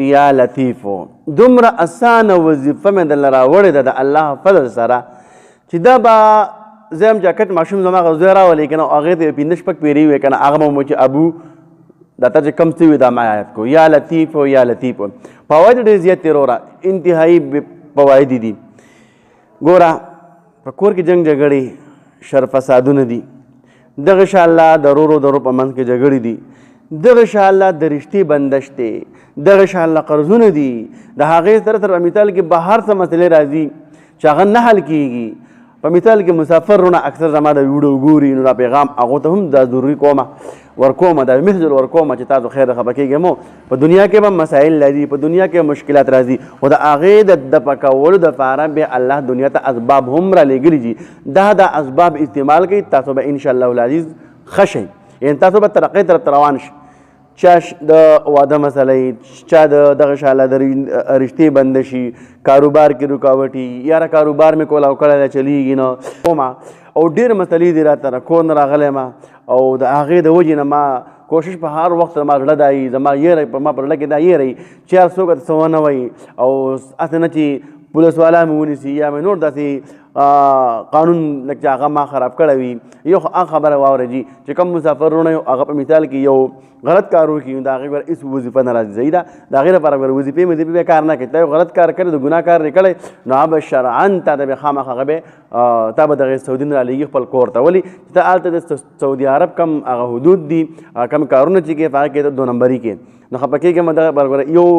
یا لطیفو. دومره اسانه وظیفه مې درله راوړې ده د الله فضل سره چې دا به زه هم جاکټ ماشوم زما هغه زوی راولي که نه هغې ته یې 5 شپږ پیرې وې که نه هغه به مو چې ابو دا ته چې کم څه وي دا ما یاد کو یا لطیفو یا لطیفو. فواید ډېر زیات دي وروره، انتهایي فواید دي. ګوره په کور کې جنګ جګړې شر فسادونه دي، دغه انشاءالله د رورو درو په منځ کې جګړې دي، دغه انشاءالله د رشتې بندش دی، دغه انشاءالله قرضونه دي، د هغې سره تر مثال کې بهر څه مسلې راځي چې هغه نه حل کېږي. په مثال کې مسافرونه اکثر زما د ویډیو ګوري نو دا پیغام هغو ته هم دا ضروري کومه ورکومه دا مسج ورکومه چې تاسو خیر خفه کېږئ مو. په دنیا کې به مسایل راځي، په دنیا کې مشکلات راځي، خو د هغې د دفع کولو دپاره بیا الله دنیا ته اسباب هم رالیږلي دي. دا اسباب استعمال کوي، تاسو به انشاءالله العزیز ښه شئ، یعنې تاسو به ترقۍ طرف ته روان شئ. چا د واده مسئله چا دغه انشاءالله د رشتې بنده شي، کاروبار کې رکاوټ وي، یاره کاروبار مې کولاو کړی دی چلیږي نه کومه، او ډېرې مسلې دي راته نه کور نه راغلی یم او د هغې د وجې نه ما کوشش په هر وخت زما زړه دا وي، زما یېره ما په زړه کې دا یېره وي چې یار څوک ته څه ونه وایي او هسې نه چې پولیس والا مې ونیسي یا مې نور داسې قانون لکه چې هغه ما خراب کړی وي. یو هغه خبره واورئ جي چې کوم مسافرونه یو هغه په مثال کې یو غلط کار وکړي نو د هغې ګوره هېڅ وظیفه نه راځي. صحیح ده، د هغې لپاره ګوره وظیفې بیا کار نه کوي. تا یو غلط کار کړی د ګناه کار یې کړی نو هغه به شرعن تا ته به خامخا هغه به تا به دغې سعودي نه رالیږي خپل کور ته. ولې چې ته هلته د سعودي عرب کم هغه حدود دي، کم کارونه چې کوي په هغه کې ته 2 نمبري کې نو خفه کېږم. دغه ګوره یو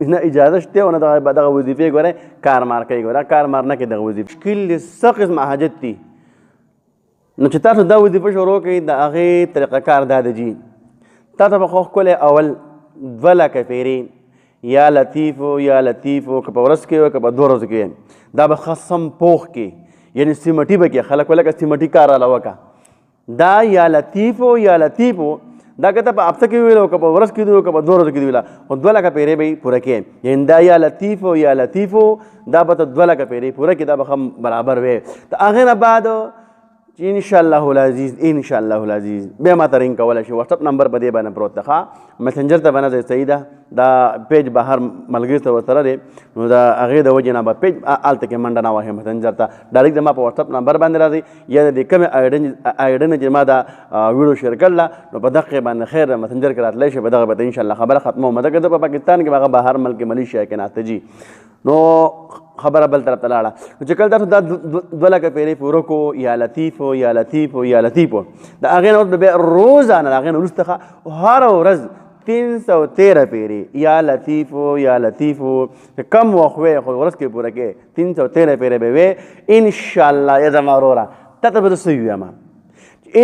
نه اجازه شته او نه دغه وظیفې ګوره کار مار کوي، ګوره کار مار نه کوي دغه وظیفې. مشکل د څه قسمه حاجت دي نو چې تاسو دا وظیفه شروع کوئ د هغې طریقه کار دا ده جي تا ته به خو ښکلی اول 2 لکه پیرې یا لطیفو یا لطیفو که په ورځ کې وي که په 2 ورځو کې وي دا به ښه سم پوخ کې یعنې سیمټي به کې خلک وایي لکه سیمټي کار راله وکړه. دا یا لطیفو یا لطیفو دا که ته په هفته کې ویل او که په ورځ کې ویل او که په 2 ورځو کې ویله خو 2 لکه پیرې به یې پوره کړې. یعنې دا یا لطیفو یا لطیفو دا به ته 2 لکه پیرې پوره کړي، دا به ښه برابر وي. د هغې نه بعد چې انشاءالله العزیز انشاءالله العزیز بیا ما ته رنګ کولی شي. واتساپ نمبر په دې باندې پروت ده، مسنجر ته به نه ځئ. صحیح ده، دا پیج بهر ملګري ته ورسره دی نو د هغې د وجې نه به پیج هلته کې منډه نه وهئ مسنجر ته، ډایرکټ زما په واتساپ نمبر باندې راځئ یا د دې کومې آیډۍ نه چې ما دا ویډیو شیر کړله نو په دغې باندې خیر مسنجر کې راتلی شي، په دغه به انشاءالله خبره ختموم. ځکه زه په پاکستان کې به هغه بهر ملک ملیشیا کې ناسته جي نو خبره بل طرف ته لاړه. نو چې کله تاسو دا 2 لکه پیرې پوره کو یا لطیفو یا لطیفو یا لطیفو د هغې نه بیا روزانه د هغې نه وروسته هره ورځ 313 پیرې یا لطیفو یا لطیفو کم وخت وی خو ورځ کې پوره کې 313 پیرې به وی انشاءالله. یا زما وروره تا ته به زه څه ووایم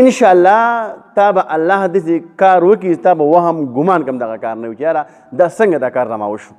انشاءالله تا به الله داسې کار وکړي تا به وهم ګمان کوم دغه کار نه وي چې یاره دا څنګه دا کار رما وشو.